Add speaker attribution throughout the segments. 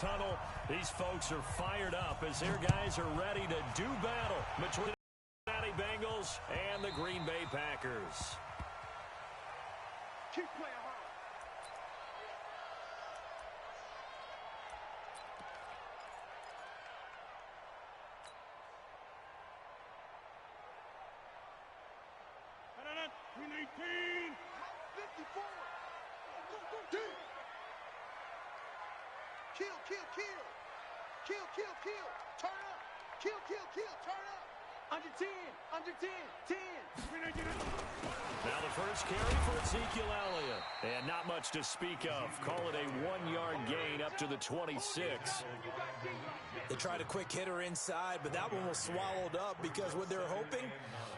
Speaker 1: tunnel. These folks are fired up as their guys are ready to do battle between the Cincinnati Bengals and the Green Bay Packers.
Speaker 2: Keep playing hard. Green 18. 54. Go. Kill. Turn up. Kill. Turn up. Under 10. 10.
Speaker 1: Now the first carry for Ezekiel Elliott. And not much to speak of. Call it a 1-yard gain up to the 26.
Speaker 3: They tried a quick hitter inside, but that one was swallowed up because what they're hoping,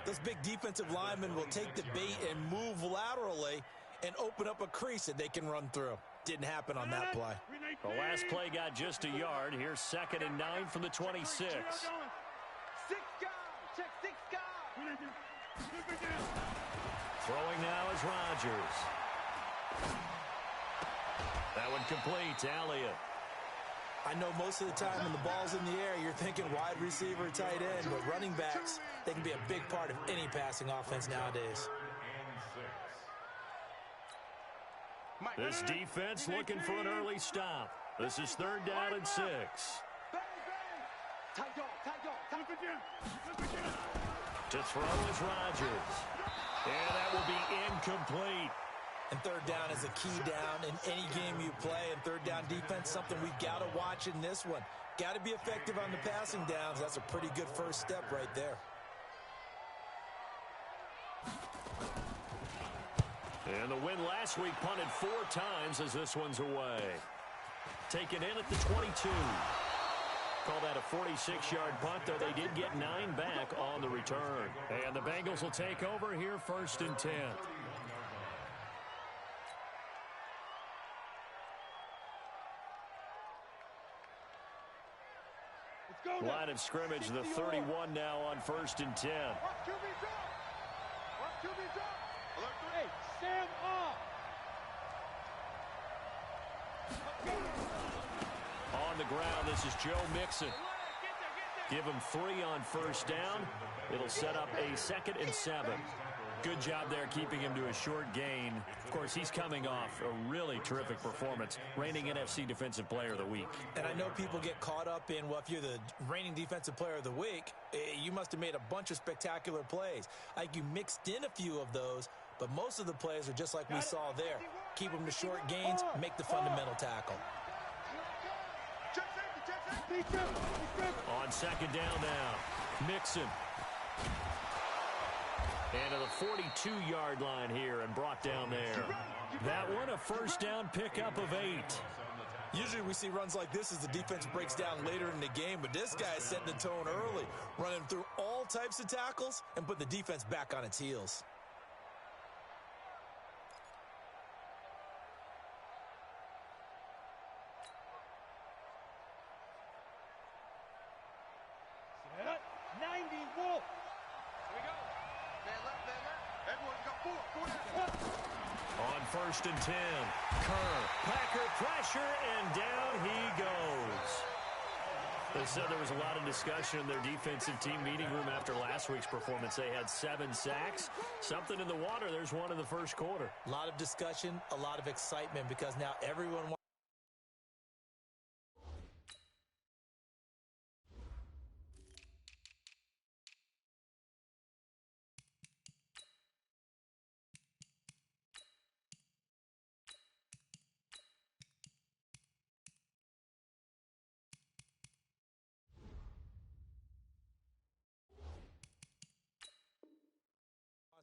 Speaker 3: those big defensive linemen will take the bait and move laterally and open up a crease that they can run through. Didn't happen on that play.
Speaker 1: The last play got just a yard. Here's 2nd and 9 from the 26.
Speaker 2: 6 guys. Check 6 guys.
Speaker 1: Throwing now is Rodgers. That one complete to Elliott.
Speaker 3: I know most of the time when the ball's in the air, you're thinking wide receiver, tight end, but running backs, they can be a big part of any passing offense nowadays.
Speaker 1: This defense looking for an early stop. This is 3rd down and 6. To throw is Rodgers. And that will be incomplete.
Speaker 3: And 3rd down is a key down in any game you play. And 3rd down defense, something we've got to watch in this one. Got to be effective on the passing downs. That's a pretty good first step right there.
Speaker 1: And the win last week punted 4 times as this one's away. Taken in at the 22. Call that a 46-yard punt, though they did get 9 back on the return. And the Bengals will take over here 1st and 10. Line of scrimmage, the 31 now on 1st and 10.
Speaker 2: Hey, stand up.
Speaker 1: On the ground, this is Joe Mixon. Give him 3 on 1st down. It'll set up a 2nd and 7. Good job there keeping him to a short gain. Of course, he's coming off a really terrific performance, reigning NFC Defensive Player of the Week.
Speaker 3: And I know people get caught up in, well, if you're the reigning Defensive Player of the Week, you must have made a bunch of spectacular plays. Like you mixed in a few of those, but most of the plays are just like we saw there. Keep them to short gains, make the fundamental tackle.
Speaker 1: On 2nd down now, Mixon. And to the 42-yard line here and brought down there. That one a 1st down pickup of 8.
Speaker 3: Usually we see runs like this as the defense breaks down later in the game, but this guy is setting the tone early, running through all types of tackles and put the defense back on its heels.
Speaker 1: On 1st and 10, Kerr, Packer pressure, and down he goes. They said there was a lot of discussion in their defensive team meeting room after last week's performance. They had 7 sacks. Something in the water. There's one in the first quarter.
Speaker 3: A lot of discussion, a lot of excitement because now everyone wants.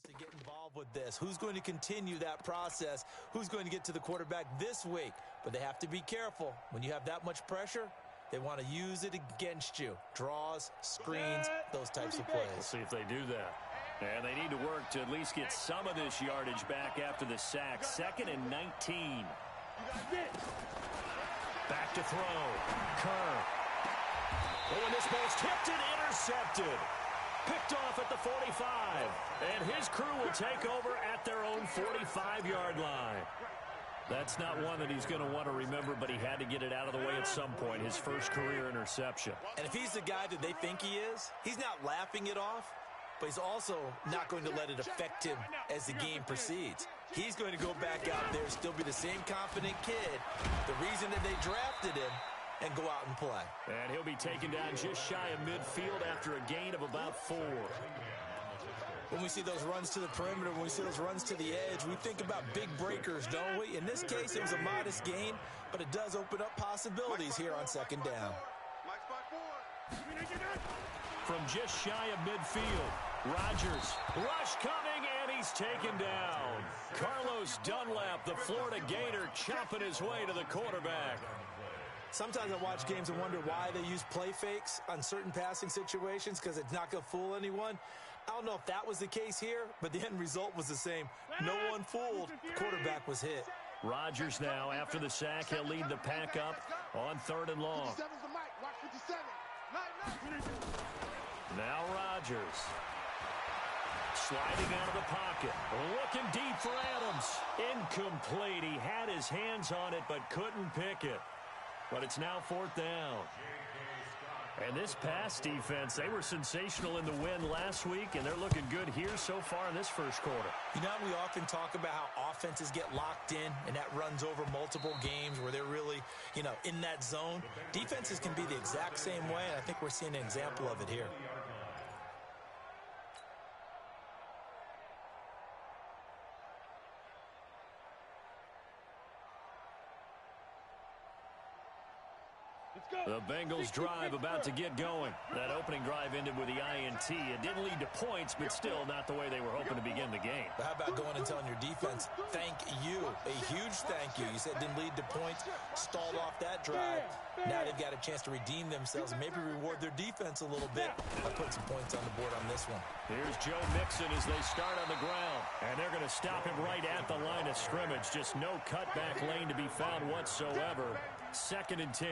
Speaker 3: To get involved with this. Who's going to continue that process? Who's going to get to the quarterback this week? But they have to be careful. When you have that much pressure, they want to use it against you. Draws, screens, those types of plays.
Speaker 1: We'll see if they do that. And they need to work to at least get some of this yardage back after the sack. 2nd and 19. Back to throw. Kerr. Oh, and this ball's tipped and intercepted. Picked off at the 45. And his crew will take over at their own 45-yard line. That's not one that he's going to want to remember, but he had to get it out of the way at some point, his first career interception.
Speaker 3: And if he's the guy that they think he is, he's not laughing it off, but he's also not going to let it affect him as the game proceeds. He's going to go back out there, still be the same confident kid, the reason that they drafted him, and go out and play.
Speaker 1: And he'll be taken down just shy of midfield after a gain of about 4.
Speaker 3: When we see those runs to the perimeter, when we see those runs to the edge, we think about big breakers, don't we? In this case, it was a modest gain, but it does open up possibilities here on second down.
Speaker 1: From just shy of midfield, Rodgers, rush coming, and he's taken down. Carlos Dunlap, the Florida Gator, chopping his way to the quarterback.
Speaker 3: Sometimes I watch games and wonder why they use play fakes on certain passing situations, because it's not going to fool anyone. I don't know if that was the case here, but the end result was the same. No one fooled. The quarterback was hit.
Speaker 1: Rodgers now, after the sack, he'll lead the pack up on 3rd and long. Now Rodgers. Sliding out of the pocket. Looking deep for Adams. Incomplete. He had his hands on it, but couldn't pick it. But it's now 4th down. And this pass defense, they were sensational in the win last week, and they're looking good here so far in this first quarter.
Speaker 3: You know, we often talk about how offenses get locked in, and that runs over multiple games where they're really, in that zone. Defenses can be the exact same way, and I think we're seeing an example of it here.
Speaker 1: The Bengals drive about to get going. That opening drive ended with the INT. It didn't lead to points, but still not the way they were hoping to begin the game.
Speaker 3: But how about going and telling your defense, thank you, a huge thank you. You said it didn't lead to points, stalled off that drive. Now they've got a chance to redeem themselves and maybe reward their defense a little bit by putting some points on the board on this one.
Speaker 1: Here's Joe Mixon as they start on the ground. And they're going to stop him right at the line of scrimmage. Just no cutback lane to be found whatsoever. 2nd and 10.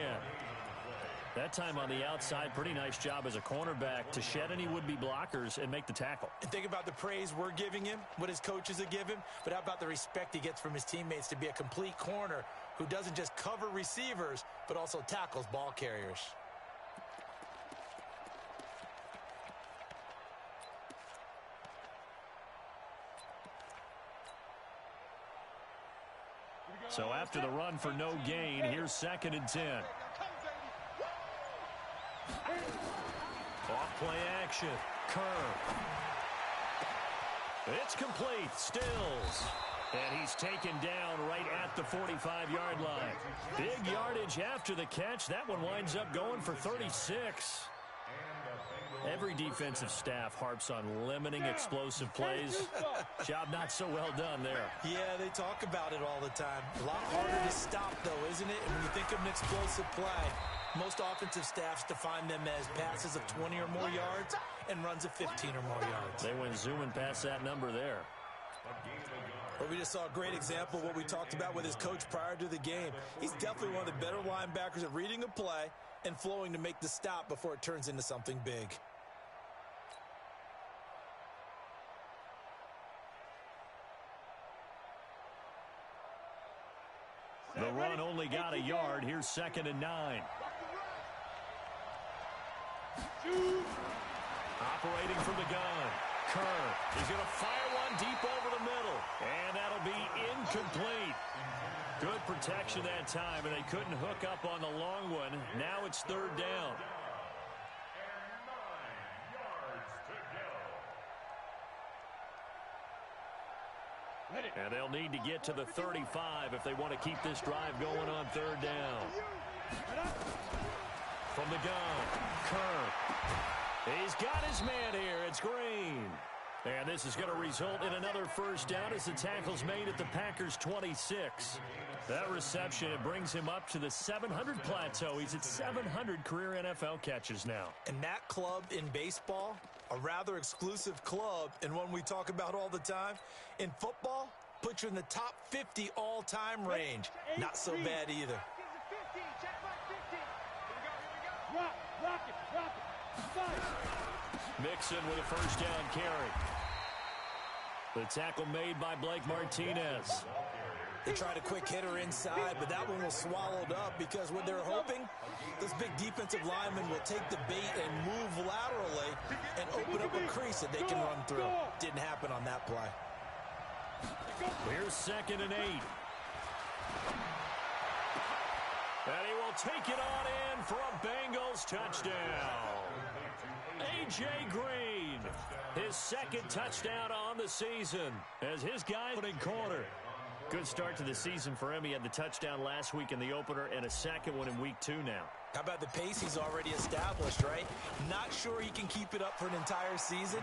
Speaker 1: That time on the outside, pretty nice job as a cornerback to shed any would-be blockers and make the tackle.
Speaker 3: And think about the praise we're giving him, what his coaches have given him, but how about the respect he gets from his teammates to be a complete corner who doesn't just cover receivers, but also tackles ball carriers.
Speaker 1: So after the run for no gain, here's 2nd and 10. Off play action. Kerr. It's complete. Stills. And he's taken down right at the 45-yard line. Big yardage after the catch. That one winds up going for 36. Every defensive staff harps on limiting explosive plays. Job not so well done there.
Speaker 3: Yeah, they talk about it all the time. A lot harder to stop, though, isn't it? And when you think of an explosive play, most offensive staffs define them as passes of 20 or more yards and runs of 15 or more yards.
Speaker 1: They went zooming past that number there.
Speaker 3: Well, we just saw a great example of what we talked about with his coach prior to the game. He's definitely one of the better linebackers at reading a play and flowing to make the stop before it turns into something big.
Speaker 1: The run only got a yard. Here's 2nd and 9. Operating from the gun. Kerr is going to fire one deep over the middle. And that'll be incomplete. Good protection that time, and they couldn't hook up on the long one. Now it's 3rd down. And they'll need to get to the 35 if they want to keep this drive going on 3rd down. From the gun, Kerr. He's got his man here. It's Green. And this is going to result in another 1st down as the tackle's made at the Packers' 26. That reception, it brings him up to the 700 plateau. He's at 700 career NFL catches now.
Speaker 3: And that club in baseball, a rather exclusive club and one we talk about all the time. In football, puts you in the top 50 all-time range. Not so bad either.
Speaker 1: Mixon with a 1st down carry. The tackle made by Blake Martinez.
Speaker 3: They tried a quick hitter inside, but that one was swallowed up because what they're hoping, this big defensive lineman will take the bait and move laterally and open up a crease that they can run through. Didn't happen on that play.
Speaker 1: Here's 2nd and 8. And he will take it on in for a Bengals touchdown. A.J. Green, his 2nd touchdown on the season as his guy in corner. Good start to the season for him. He had the touchdown last week in the opener and a 2nd one in week 2 now.
Speaker 3: How about the pace he's already established, right? Not sure he can keep it up for an entire season,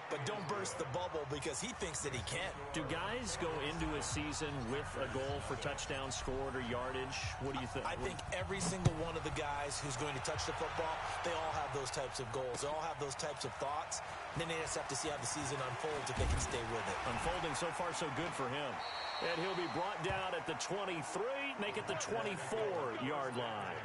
Speaker 3: but don't burst the bubble because he thinks that he can.
Speaker 1: Do guys go into a season with a goal for touchdowns scored or yardage? What do you think?
Speaker 3: I think every single one of the guys who's going to touch the football, they all have those types of goals. They all have those types of thoughts. And then they just have to see how the season unfolds if they can stay with it.
Speaker 1: Unfolding so far so good for him. And he'll be brought down at the 23, make it the 24-yard line.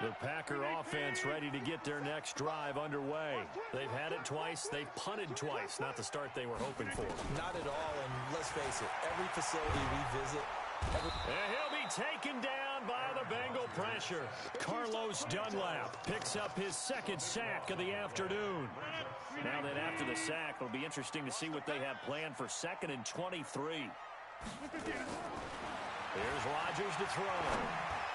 Speaker 1: The Packer offense ready to get their next drive underway. They've had it twice. They've punted twice. Not the start they were hoping for.
Speaker 3: Not at all, and let's face it, every facility we visit...
Speaker 1: And he'll be taken down by the Bengal pressure. Carlos Dunlap picks up his 2nd sack of the afternoon. Now then, after the sack, it'll be interesting to see what they have planned for 2nd and 23. Here's Rodgers to throw.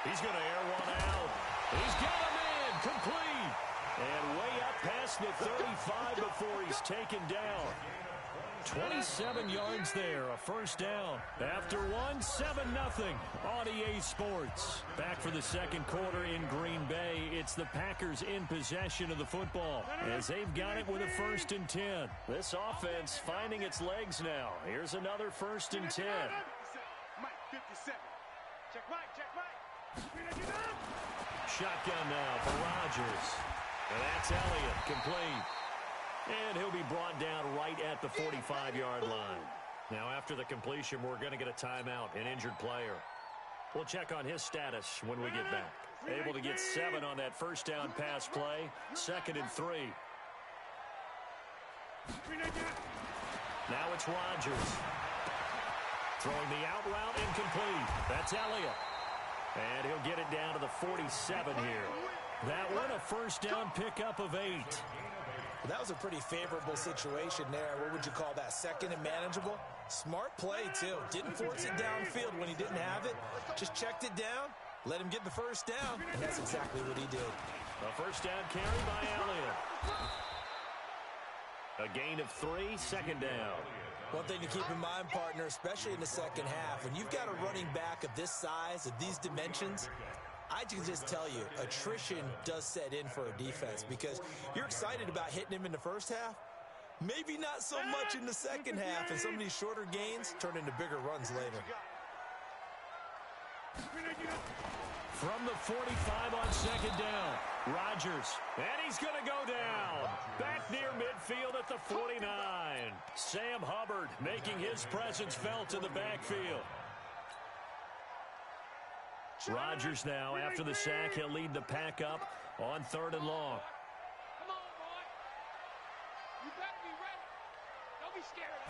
Speaker 1: He's going to air one out. He's got him in, complete. And way up past the 35 before he's taken down. 27 yards there, a 1st down. After one, 7-0 on EA Sports. Back for the 2nd quarter in Green Bay. It's the Packers in possession of the football as they've got it with a 1st and 10. This offense finding its legs now. Here's another 1st and 10.
Speaker 2: Mike, 57. Check right, check right.
Speaker 1: Shotgun now for Rodgers. And that's Elliott, complete. And he'll be brought down right at the 45-yard line. Now, after the completion, we're going to get a timeout, an injured player. We'll check on his status when we get back. Able to get 7 on that 1st down pass play. 2nd and 3. Now it's Rodgers. Throwing the out route, incomplete. That's Elliott. And he'll get it down to the 47 here. That one, a 1st down pickup of 8.
Speaker 3: Well, that was a pretty favorable situation there. What would you call that? 2nd and manageable? Smart play, too. Didn't force it downfield when he didn't have it. Just checked it down, let him get the 1st down, and that's exactly what he did.
Speaker 1: A 1st down carry by Elliott. A gain of 3, 2nd down.
Speaker 3: One thing to keep in mind, partner, especially in the 2nd half, when you've got a running back of this size, of these dimensions, I can just tell you, attrition does set in for a defense because you're excited about hitting him in the 1st half. Maybe not so much in the 2nd half, and some of these shorter gains turn into bigger runs later.
Speaker 1: From the 45 on 2nd down, Rodgers, and he's going to go down. Back near midfield at the 49. Sam Hubbard making his presence felt in the backfield. Rodgers now, after the sack, he'll lead the pack up on 3rd and long.
Speaker 2: Come on, boy. You better be ready. Don't be scared.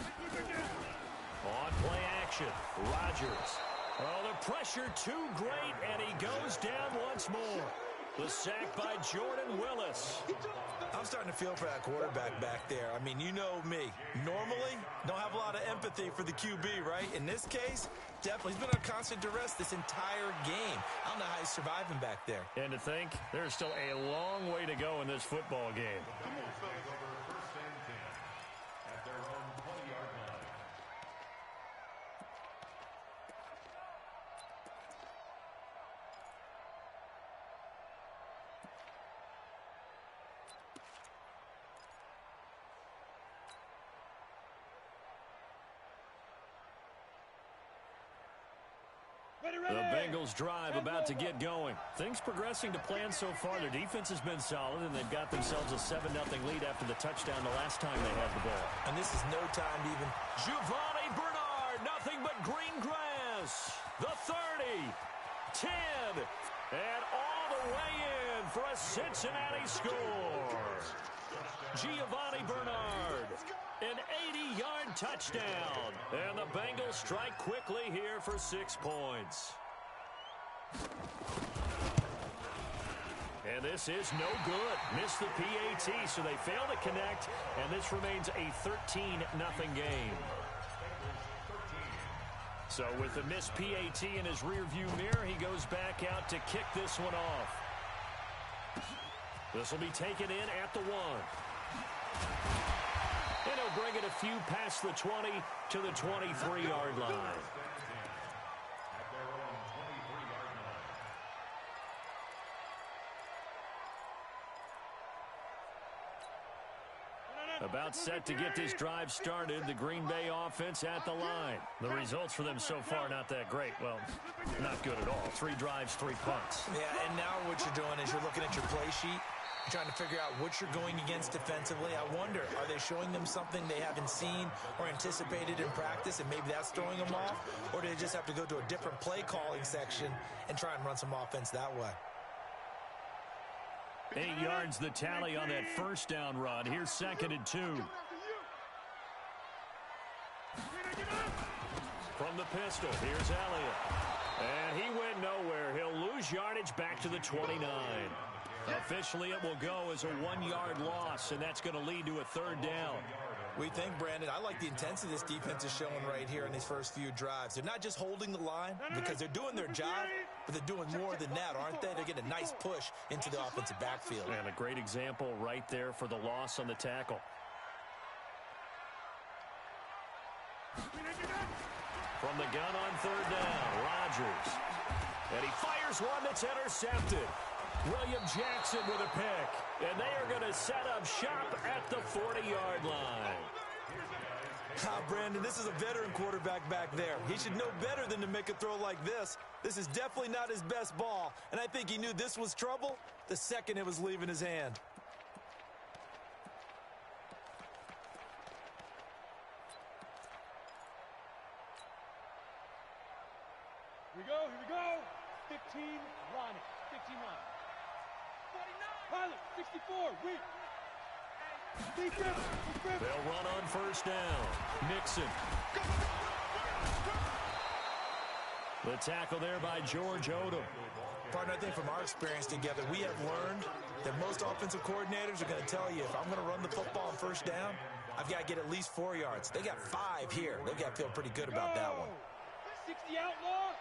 Speaker 1: On play action, Rodgers. Oh, the pressure too great, and he goes down once more. The sack by Jordan Willis.
Speaker 3: I'm starting to feel for that quarterback back there. I mean, you know me. Normally, don't have a lot of empathy for the QB, right? In this case, definitely. He's been on constant duress this entire game. I don't know how he's surviving back there.
Speaker 1: And to think, there's still a long way to go in this football game. The Bengals drive about to get going. Things progressing to plan so far. Their defense has been solid, and they've got themselves a 7-0 lead after the touchdown the last time they had the ball.
Speaker 3: And this is no time to even...
Speaker 1: Giovanni Bernard, nothing but green grass. The 30, 10, And all the way in for a Cincinnati score. Giovanni Bernard, an 80-yard touchdown. And the Bengals strike quickly here for 6 points. And this is no good. Missed the PAT, so they fail to connect, and this remains a 13-0 game. So with the missed PAT in his rearview mirror, he goes back out to kick this one off. This will be taken in at the 1. And he'll bring it a few past the 20 to the 23-yard line. About set to get this drive started, the Green Bay offense at the line. The results for them so far not that great. Well, not good at all. 3 drives, 3 punts.
Speaker 3: Yeah, and now what you're doing is you're looking at your play sheet. You're trying to figure out what you're going against defensively. I wonder, are they showing them something they haven't seen or anticipated in practice, and maybe that's throwing them off? Or do they just have to go to a different play calling section and try and run some offense that way?
Speaker 1: 8 yards the tally on that first down run. Here's 2nd and 2. From the pistol, here's Elliott. And he went nowhere. He'll lose yardage back to the 29. Officially, it will go as a 1-yard loss, and that's going to lead to a 3rd down.
Speaker 3: We think, Brandon, I like the intensity this defense is showing right here in these first few drives. They're not just holding the line because they're doing their job, but they're doing more than that, aren't they? They're getting a nice push into the offensive backfield.
Speaker 1: And a great example right there for the loss on the tackle. From the gun on 3rd down, Rodgers. And he fires one that's intercepted. William Jackson with a pick. And they are going to set up shop at the 40-yard line.
Speaker 3: Brandon, this is a veteran quarterback back there. He should know better than to make a throw like this. This is definitely not his best ball. And I think he knew this was trouble the second it was leaving his hand.
Speaker 2: Here we go. 15, Ronnie. 15, Ronnie. 49. Pilot, 64, Wick.
Speaker 1: They'll run on 1st down. Nixon. The tackle there by George Odom.
Speaker 3: Partner, I think from our experience together, we have learned that most offensive coordinators are going to tell you, if I'm going to run the football on 1st down, I've got to get at least 4 yards. They got 5 here. They've got to feel pretty good about that one.
Speaker 2: 60 outlaw.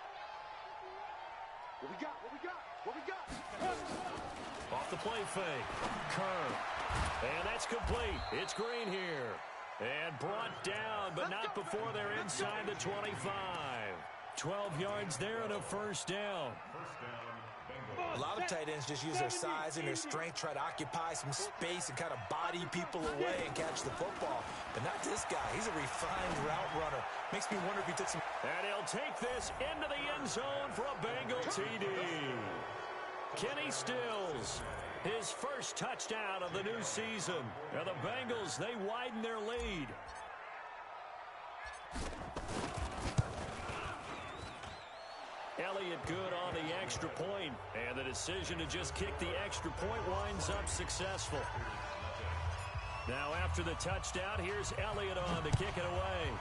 Speaker 2: What we got?
Speaker 1: Off the play fake. Kerr. And that's complete. It's Green here. And brought down, but not before they're inside the 25. 12 yards there and a 1st down.
Speaker 3: A lot of tight ends just use their size and their strength, try to occupy some space and kind of body people away and catch the football. But not this guy. He's a refined route runner. Makes me wonder if he took some...
Speaker 1: And he'll take this into the end zone for a Bengal TD. Kenny Stills, his first touchdown of the new season. And the Bengals, they widen their lead. Elliott good on the extra point, and the decision to just kick the extra point winds up successful. Now after the touchdown, here's Elliott on to kick it away.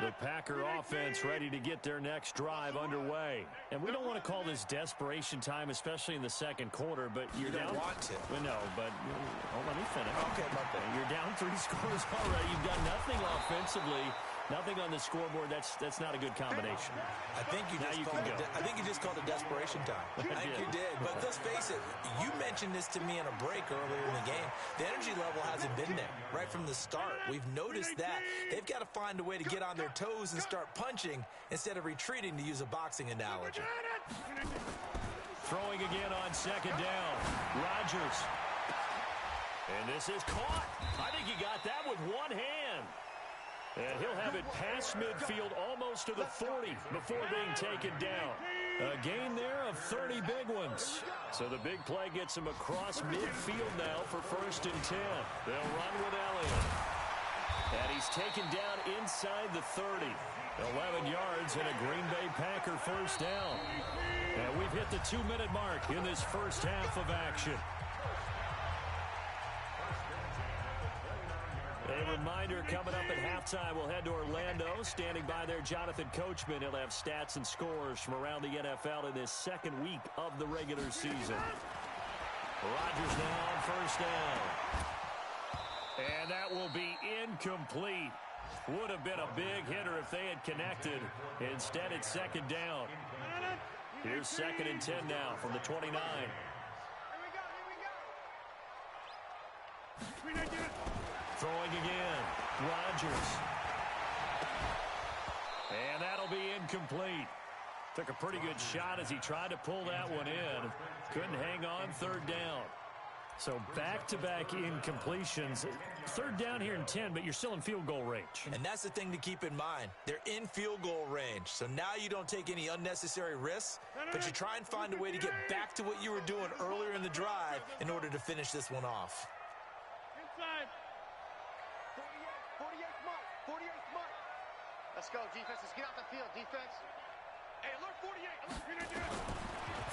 Speaker 1: The Packer offense ready to get their next drive underway. And we don't want to call this desperation time, especially in the 2nd quarter, but you're down.
Speaker 3: You don't want to.
Speaker 1: Well, no, but let me finish.
Speaker 3: Okay, my bad.
Speaker 1: You're down 3 scores already. You've done nothing offensively, nothing on the scoreboard. That's not a good combination.
Speaker 3: I think you just called it desperation time. I think you did. But let's face it, you mentioned this to me in a break earlier in the game. The energy level hasn't been there right from the start. We've noticed that. They've got to find a way to get on their toes and start punching instead of retreating, to use a boxing analogy.
Speaker 1: Throwing again on 2nd down. Rodgers. And this is caught. I think he got that with one hand. And he'll have it past midfield almost to the 40 before being taken down. A gain there of 30 big ones. So the big play gets him across midfield now for 1st and 10. They'll run with Elliott. And he's taken down inside the 30. 11 yards and a Green Bay Packer first down. And we've hit the 2-minute mark in this first half of action. A reminder, coming up at halftime, we'll head to Orlando. Standing by there, Jonathan Coachman. He'll have stats and scores from around the NFL in this second week of the regular season. Rodgers now on first down. And that will be incomplete. Would have been a big hitter if they had connected. Instead, it's second down. Here's 2nd and 10 now from the 29. Throwing again. Rodgers. And that'll be incomplete. Took a pretty good shot as he tried to pull that one in. Couldn't hang on, 3rd down. So back-to-back incompletions. 3rd down here and 10, but you're still in field goal range.
Speaker 3: And that's the thing to keep in mind. They're in field goal range. So now you don't take any unnecessary risks, but you try and find a way to get back to what you were doing earlier in the drive in order to finish this one off.
Speaker 2: Inside.
Speaker 4: 48 mark. 48 mark. Let's go, defense. Let's get out the field, defense.
Speaker 2: Hey, alert 48.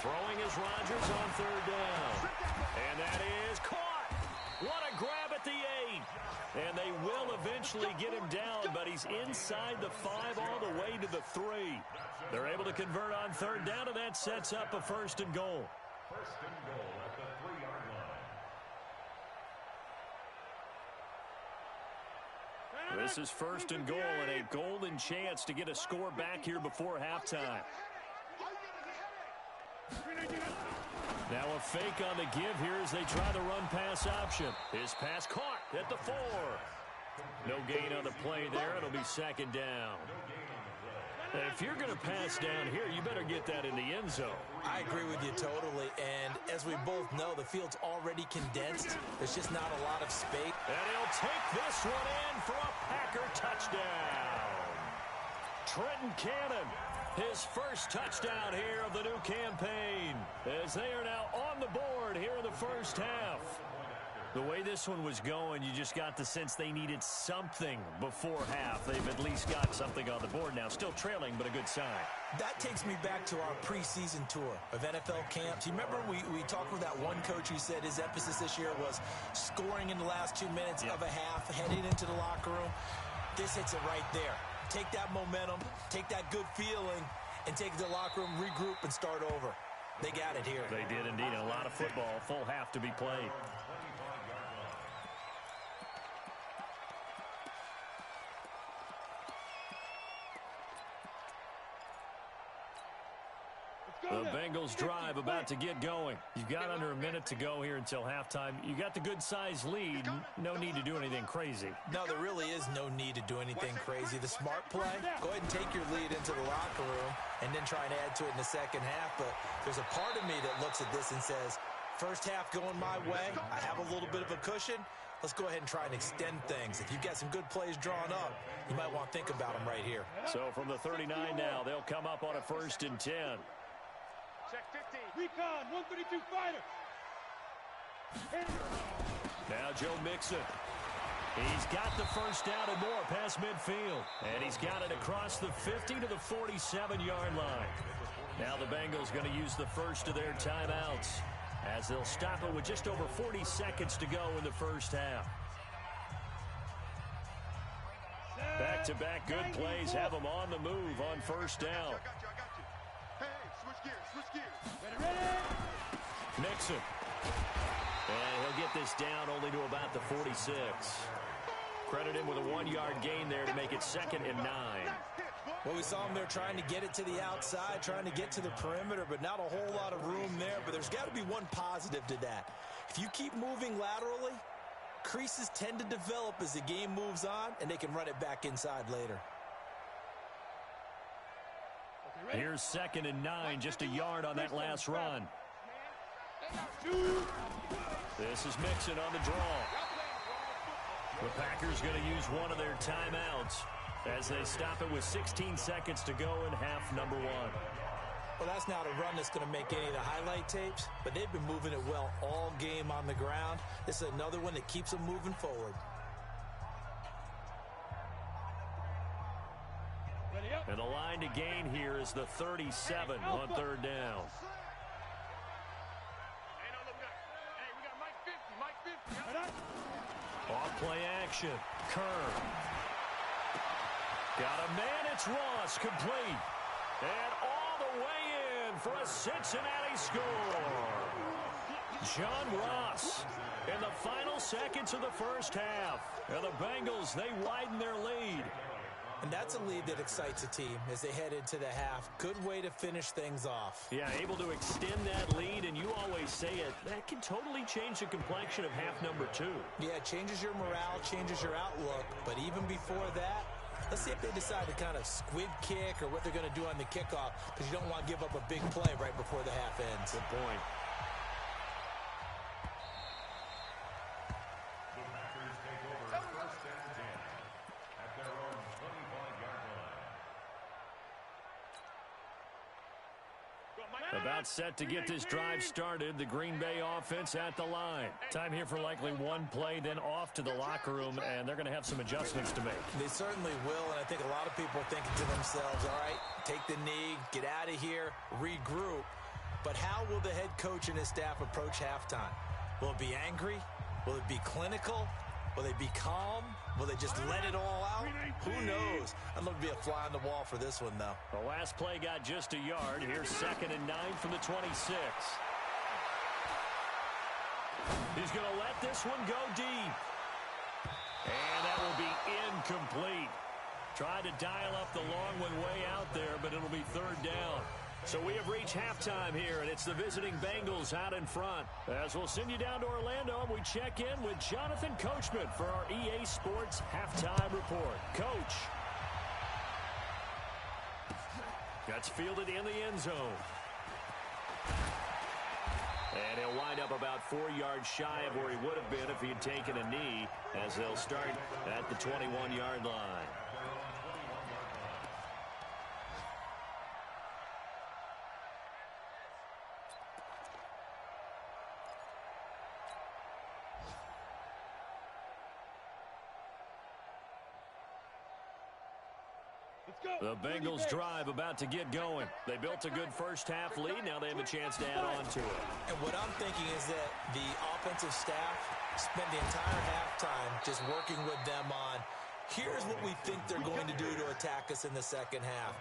Speaker 1: Throwing is Rodgers on 3rd down. And that is caught. What a grab at the 8. And they will eventually get him down, but he's inside the 5 all the way to the 3. They're able to convert on 3rd down, and that sets up a 1st and goal.
Speaker 5: 1st and goal at the 3-yard line.
Speaker 1: This is 1st and goal and a golden chance to get a score back here before halftime. Now a fake on the give here as they try the run-pass option. His pass caught at the 4. No gain on the play there. It'll be 2nd down. And if you're going to pass down here, you better get that in the end zone.
Speaker 3: I agree with you totally. And as we both know, the field's already condensed. There's just not a lot of space.
Speaker 1: And he'll take this one in for a Packer touchdown. Trenton Cannon, his first touchdown here of the new campaign, as they are now on the board here in the first half. The way this one was going, you just got the sense they needed something before half. They've at least got something on the board now. Still trailing, but a good sign.
Speaker 3: That takes me back to our preseason tour of NFL camps. You remember we talked with that one coach who said his emphasis this year was scoring in the last 2 minutes of a half, heading into the locker room. This hits it right there. Take that momentum, take that good feeling, and take the locker room, regroup, and start over. They got it here.
Speaker 1: They did indeed. A lot of football, full half to be played. The Bengals drive about to get going. You've got under a minute to go here until halftime. You got the good-sized lead. No need to do anything crazy.
Speaker 3: No, there really is no need to do anything crazy. The smart play, go ahead and take your lead into the locker room and then try and add to it in the second half. But there's a part of me that looks at this and says, first half going my way. I have a little bit of a cushion. Let's go ahead and try and extend things. If you've got some good plays drawn up, you might want to think about them right here.
Speaker 1: So from the 39 now, they'll come up on a 1st and 10.
Speaker 2: Check 50. Recon, 132 fighter.
Speaker 1: Now Joe Mixon. He's got the first down and more past midfield. And he's got it across the 50 to the 47-yard line. Now the Bengals going to use the first of their timeouts as they'll stop it with just over 40 seconds to go in the first half. Back-to-back good plays have them on the move on first down. Nixon. And he'll get this down only to about the 46. Credit him with a 1-yard gain there to make it 2nd and 9.
Speaker 3: Well, we saw him there trying to get it to the outside, trying to get to the perimeter, but not a whole lot of room there. But there's got to be one positive to that. If you keep moving laterally, creases tend to develop as the game moves on, and they can run it back inside later.
Speaker 1: Here's 2nd and 9, just a yard on that last run. This is Mixon on the draw. The Packers going to use one of their timeouts as they stop it with 16 seconds to go in half number 1.
Speaker 3: Well, that's not a run that's going to make any of the highlight tapes, but they've been moving it well all game on the ground. This is another one that keeps them moving forward.
Speaker 1: And the line to gain here is the 37 on third down. Off play action. Kerr. Got a man. It's Ross. Complete. And all the way in for a Cincinnati score. John Ross in the final seconds of the first half. And the Bengals, they widen their lead.
Speaker 3: And that's a lead that excites a team as they head into the half. Good way to finish things off.
Speaker 1: Yeah, able to extend that lead, and you always say it, that can totally change the complexion of half number 2.
Speaker 3: Yeah, it changes your morale, changes your outlook. But even before that, let's see if they decide to kind of squib kick or what they're going to do on the kickoff, because you don't want to give up a big play right before the half ends.
Speaker 1: Good point.
Speaker 5: The Packers take over first and 10 at their own 25-yard line.
Speaker 1: About set to get this drive started. The Green Bay offense at the line. Time here for likely one play, then off to the locker room, and they're going to have some adjustments to make.
Speaker 3: They certainly will, and I think a lot of people are thinking to themselves, all right, take the knee, get out of here, regroup. But how will the head coach and his staff approach halftime? Will it be angry? Will it be clinical? Will they be calm? Will they just let it all out? Who knows? I'd love to be a fly on the wall for this one, though.
Speaker 1: The last play got just a yard. Here's 2nd and 9 from the 26. He's going to let this one go deep. And that will be incomplete. Tried to dial up the long one way out there, but it'll be 3rd down. So we have reached halftime here, and it's the visiting Bengals out in front. As we'll send you down to Orlando, we check in with Jonathan Coachman for our EA Sports Halftime Report. Coach. That's fielded in the end zone. And he'll wind up about 4 yards shy of where he would have been if he had taken a knee, as they'll start at the 21-yard line. The Bengals drive about to get going. They built a good first half lead. Now they have a chance to add on to it.
Speaker 3: And what I'm thinking is that the offensive staff spent the entire halftime just working with them on, here's what we think they're going to do to attack us in the second half.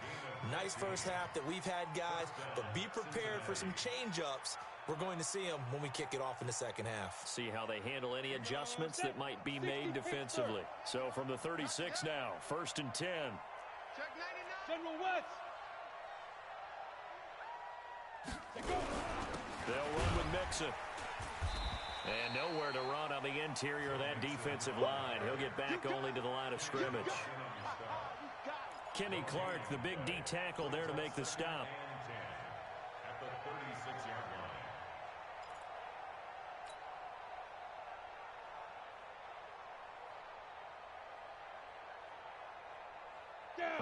Speaker 3: Nice first half that we've had, guys, but be prepared for some change-ups. We're going to see them when we kick it off in the second half.
Speaker 1: See how they handle any adjustments that might be made defensively. So from the 36 now, 1st and 10.
Speaker 2: General West.
Speaker 1: They'll run with Mixon. And nowhere to run on the interior of that defensive line. He'll get back only to the line of scrimmage. Kenny Clark, the big D tackle there to make the stop.
Speaker 5: At the 36-yard line.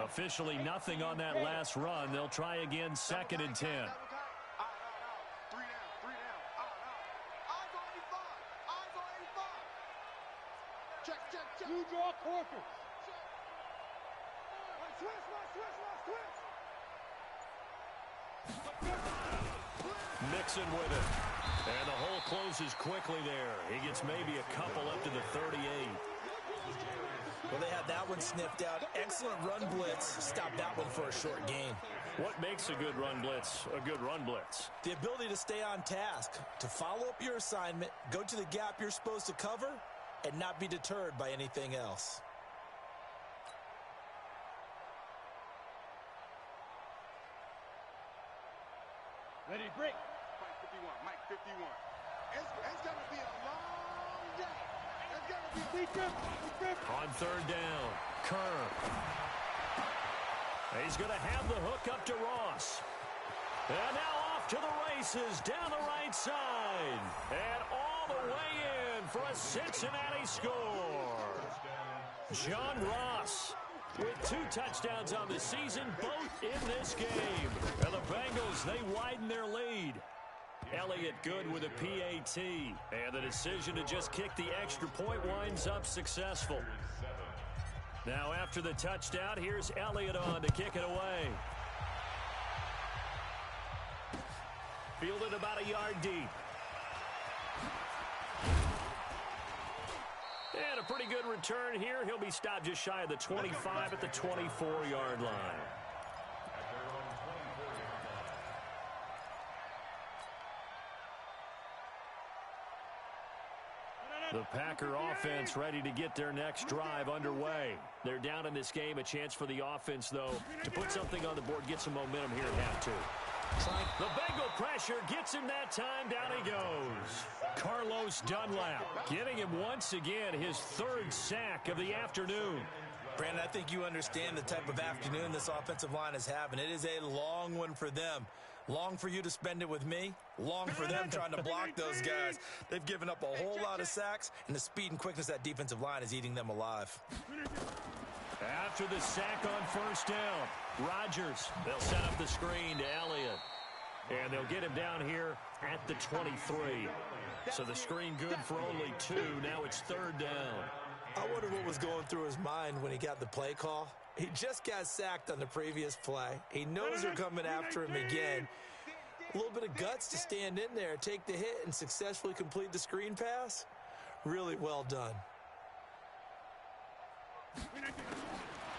Speaker 1: Officially nothing on that last run. They'll try again, 2nd and 10.
Speaker 4: 3 down. Eyes on 85. Eyes on 85. Check.
Speaker 2: You draw Corker.
Speaker 4: Switch.
Speaker 1: Mixon with it. And the hole closes quickly there. He gets maybe a couple up to the 38.
Speaker 3: Well, they had that one sniffed out. Excellent run blitz. Stopped that one for a short gain.
Speaker 1: What makes a good run blitz a good run blitz?
Speaker 3: The ability to stay on task, to follow up your assignment, go to the gap you're supposed to cover, and not be deterred by anything else.
Speaker 2: Ready, break.
Speaker 4: Mike 51. It's going to be a long day. It's going to be
Speaker 1: On 3rd down, Kerr. He's going to have the hook up to Ross. And now off to the races down the right side. And all the way in for a Cincinnati score. John Ross with 2 touchdowns on the season, both in this game. And the Bengals, they widen their lead. Elliott good with a PAT. And the decision to just kick the extra point winds up successful. Now after the touchdown, here's Elliott on to kick it away. Fielded about a yard deep. And a pretty good return here. He'll be stopped just shy of the 25 at the 24-yard line. The Packer offense ready to get their next drive underway. They're down in this game. A chance for the offense, though, to put something on the board, get some momentum here at half 2. The Bengal pressure gets him that time. Down he goes. Carlos Dunlap getting him once again his 3rd sack of the afternoon.
Speaker 3: Brandon, I think you understand the type of afternoon this offensive line is having. It is a long one for them. Long for you to spend it with me. Long for them trying to block those guys. They've given up a whole lot of sacks, and the speed and quickness of that defensive line is eating them alive.
Speaker 1: After the sack on 1st down, Rodgers, they'll set up the screen to Elliott. And they'll get him down here at the 23. So the screen good for only 2. Now it's 3rd down.
Speaker 3: I wonder what was going through his mind when he got the play call. He just got sacked on the previous play. He knows they're coming after him again. A little bit of guts to stand in there, take the hit, and successfully complete the screen pass. Really well done.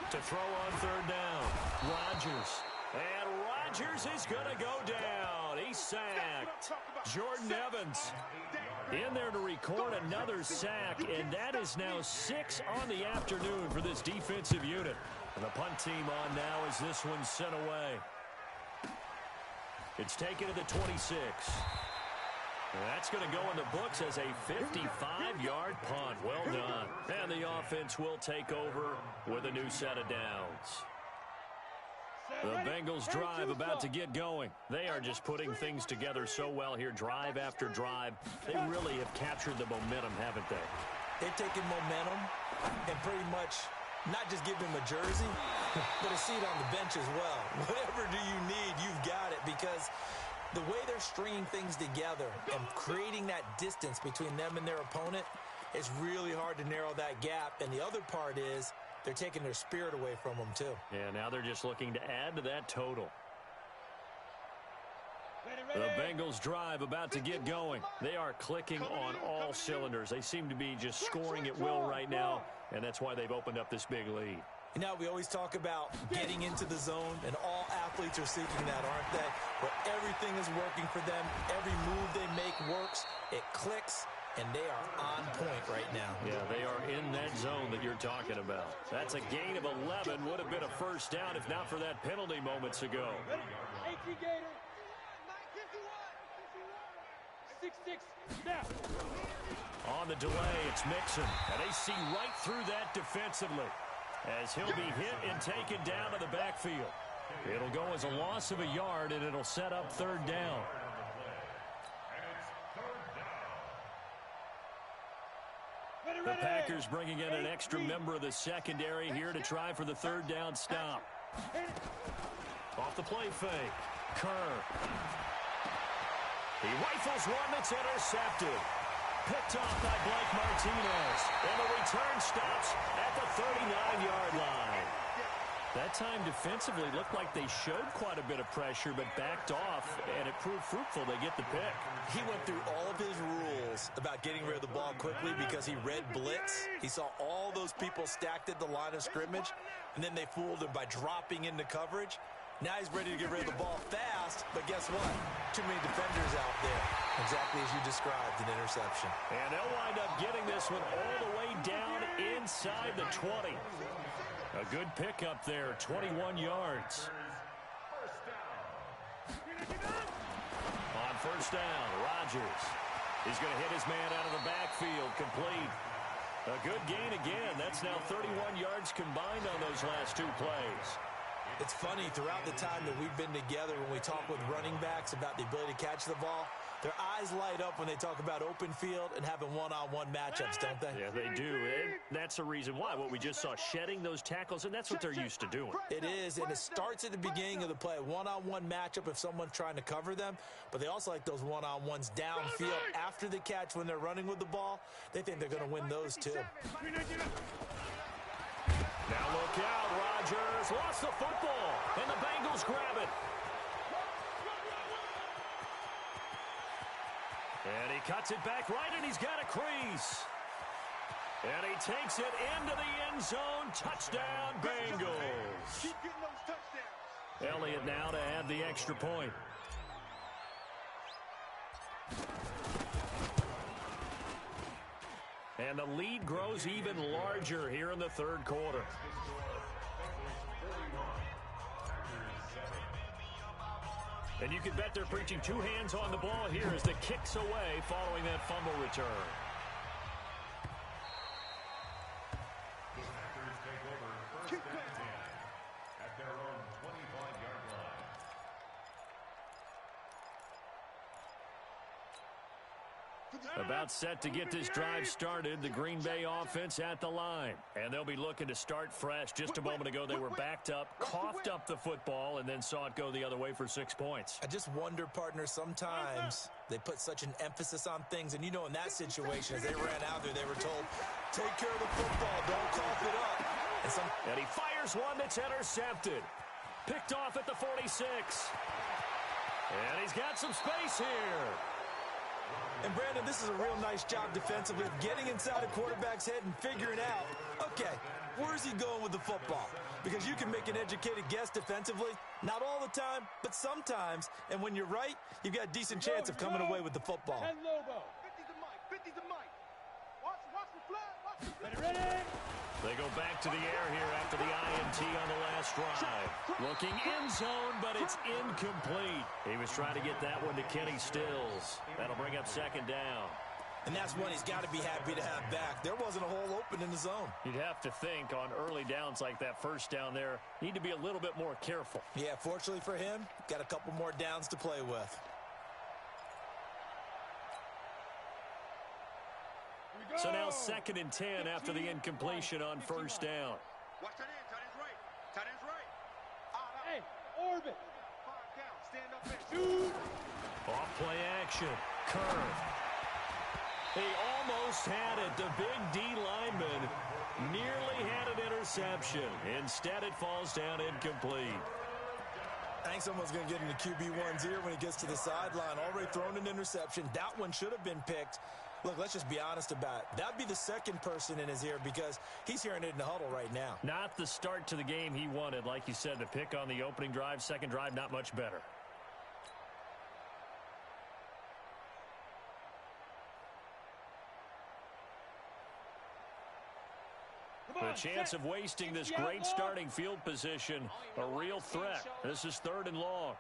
Speaker 1: To throw on 3rd down, Rodgers. And Rodgers is going to go down. He's sacked. Jordan Evans in there to record another sack, and that is now 6 on the afternoon for this defensive unit. And the punt team on now as this one's sent away. It's taken to the 26. And that's going to go in the books as a 55-yard punt. Well done. And the offense will take over with a new set of downs. The Bengals drive about to get going. They are just putting things together so well here, drive after drive. They really have captured the momentum, haven't they?
Speaker 3: They've taken momentum and pretty much not just give him a jersey, but a seat on the bench as well. Whatever do you need, you've got it, because the way they're stringing things together and creating that distance between them and their opponent, it's really hard to narrow that gap. And the other part is they're taking their spirit away from them, too.
Speaker 1: Yeah, now they're just looking to add to that total. The Bengals drive about to get going. They are clicking on all cylinders. They seem to be just scoring at will right now, and that's why they've opened up this big lead.
Speaker 3: You know, we always talk about getting into the zone, and all athletes are seeking that, aren't they? Where everything is working for them. Every move they make works. It clicks, and they are on point right now.
Speaker 1: Yeah, they are in that zone that you're talking about. That's a gain of 11. Would have been a 1st down if not for that penalty moments ago.
Speaker 2: 6-6, now.
Speaker 1: On the delay, it's Mixon. And they see right through that defensively as he'll be hit and taken down to the backfield. It'll go as a loss of a yard, and it'll set up 3rd down. The Packers bringing in an extra member of the secondary here to try for the 3rd down stop. Off the play fake. Kerr. He rifles one that's intercepted. Picked off by Blake Martinez. And the return stops at the 39-yard line. That time defensively looked like they showed quite a bit of pressure but backed off, and it proved fruitful. They get the pick.
Speaker 3: He went through all of his rules about getting rid of the ball quickly because he read blitz. He saw all those people stacked at the line of scrimmage, and then they fooled him by dropping into coverage. Now he's ready to get rid of the ball fast, but guess what? Too many defenders out there. Exactly as you described, an interception.
Speaker 1: And they'll wind up getting this one all the way down inside the 20. A good pickup there, 21 yards. On 1st down, Rodgers. He's going to hit his man out of the backfield, complete. A good gain again. That's now 31 yards combined on those last 2 plays.
Speaker 3: It's funny, throughout the time that we've been together, when we talk with running backs about the ability to catch the ball, Their eyes light up when they talk about open field and having one-on-one matchups, don't they?
Speaker 1: Yeah, they do. And that's the reason why. What we just saw, shedding those tackles, and that's what they're used to doing.
Speaker 3: It is, and it starts at the beginning of the play. One-on-one matchup if someone's trying to cover them, but they also like those one-on-ones downfield after the catch when they're running with the ball. They think they're going to win those too.
Speaker 1: Now look out, Rodgers lost the football, and the Bengals grab it. And he cuts it back right, and he's got a crease. And he takes it into the end zone. Touchdown, Bengals.
Speaker 4: Keep getting those touchdowns.
Speaker 1: Elliott now to add the extra point. And the lead grows even larger here in the third quarter. And you can bet they're preaching two hands on the ball here as the kick's away following that fumble return.
Speaker 5: The Packers take over first and 10 at their own 25-yard line.
Speaker 1: About set to get this drive started, the Green Bay offense at the line. And they'll be looking to start fresh. Just a moment ago, they were backed up, coughed up the football, and then saw it go the other way for 6 points.
Speaker 3: I just wonder, partner, sometimes they put such an emphasis on things. And, you know, in that situation, as they ran out there, they were told, take care of the football, don't cough it up.
Speaker 1: And he fires one that's intercepted. Picked off at the 46. And he's got some space here.
Speaker 3: And, Brandon, this is a real nice job defensively, getting inside a quarterback's head and figuring out, okay, where's he going with the football? Because you can make an educated guess defensively, not all the time, but sometimes. And when you're right, you've got a decent chance of coming away with the football.
Speaker 2: 10 Lobo.
Speaker 4: 50 to Mike. 50 to Mike. Watch the flag. Watch the flag.
Speaker 2: Ready?
Speaker 1: They go back to the air here after the INT on the last drive. Looking end zone, but it's incomplete. He was trying to get that one to Kenny Stills. That'll bring up second down.
Speaker 3: And that's one he's got to be happy to have back. There wasn't a hole open in the zone.
Speaker 1: You'd have to think on early downs like that first down there, need to be a little bit more careful.
Speaker 3: Yeah, fortunately for him, got a couple more downs to play with.
Speaker 1: So now 2nd and 10 after the incompletion on first down.
Speaker 4: Watch that end. Tight end's right. Tight end's right.
Speaker 2: Hey, orbit.
Speaker 4: 5 down. Stand up there. Shoot.
Speaker 1: Off play action. Kerr. He almost had it. The big D lineman nearly had an interception. Instead, it falls down incomplete.
Speaker 3: I think someone's going to get into QB1's ear when he gets to the sideline. Already thrown an interception. That one should have been picked. Look, let's just be honest about it. That'd be the second person in his ear because he's hearing it in the huddle right now.
Speaker 1: Not the start to the game he wanted. Like you said, the pick on the opening drive, second drive, not much better. The chance of wasting this great starting field position, a real threat. This is 3rd and long.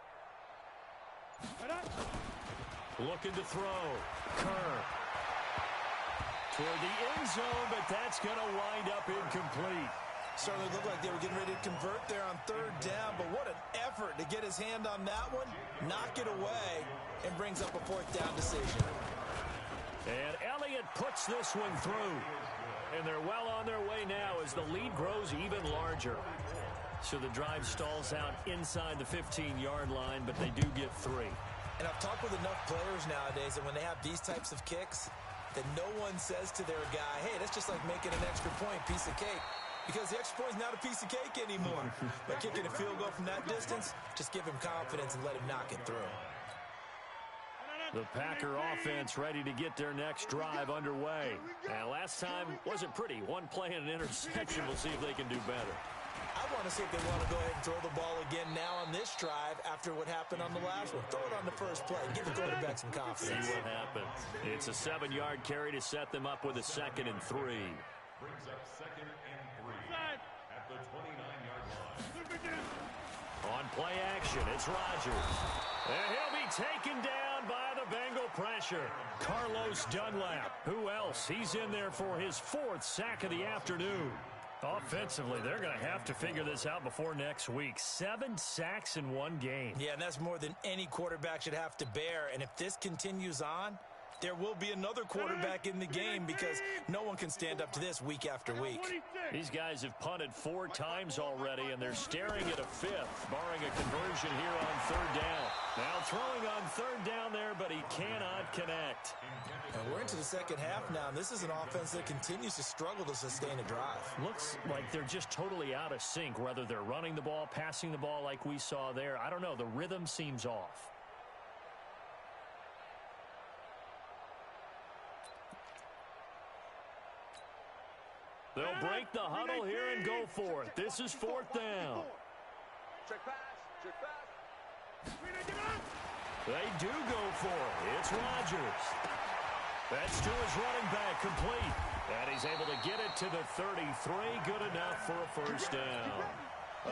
Speaker 1: Looking to throw. Kerr. Toward the end zone, but that's going to wind up incomplete.
Speaker 3: Certainly looked like they were getting ready to convert there on 3rd down, but what an effort to get his hand on that one, knock it away, and brings up a 4th down decision.
Speaker 1: And Elliott puts this one through. And they're well on their way now as the lead grows even larger. So the drive stalls out inside the 15-yard line, but they do get 3.
Speaker 3: And I've talked with enough players nowadays that when they have these types of kicks, that no one says to their guy, hey, that's just like making an extra point, piece of cake. Because the extra point is not a piece of cake anymore. By kicking a field goal from that distance, just give him confidence and let him knock it through.
Speaker 1: The Packer offense ready to get their next drive underway. Now, last time wasn't pretty. One play and an interception. We'll see if they can do better.
Speaker 3: I want to see if they want to go ahead and throw the ball again now on this drive after what happened on the last one. Throw it on the first play and give the quarterback some confidence.
Speaker 1: See what happens. It's a 7-yard carry to set them up with a 2nd and 3.
Speaker 5: Brings up 2nd and 3 at the 29-yard line.
Speaker 1: On play action, it's Rodgers. And he'll be taken down by the Bengal pressure. Carlos Dunlap. Who else? He's in there for his 4th sack of the afternoon. Offensively, they're going to have to figure this out before next week. 7 sacks in one game.
Speaker 3: Yeah, and that's more than any quarterback should have to bear. And if this continues on, there will be another quarterback in the game because no one can stand up to this week after week.
Speaker 1: These guys have punted 4 times already, and they're staring at a 5th, barring a conversion here on 3rd down. Now throwing on 3rd down there, but he cannot connect.
Speaker 3: And we're into the second half now, and this is an offense that continues to struggle to sustain a drive.
Speaker 1: Looks like they're just totally out of sync, whether they're running the ball, passing the ball like we saw there. I don't know. The rhythm seems off. They'll break the huddle here and go for it. This is 4th down.
Speaker 4: Check pass. Check pass.
Speaker 1: They do go for it. It's Rodgers. That's to his running back, complete. And he's able to get it to the 33. Good enough for a 1st down.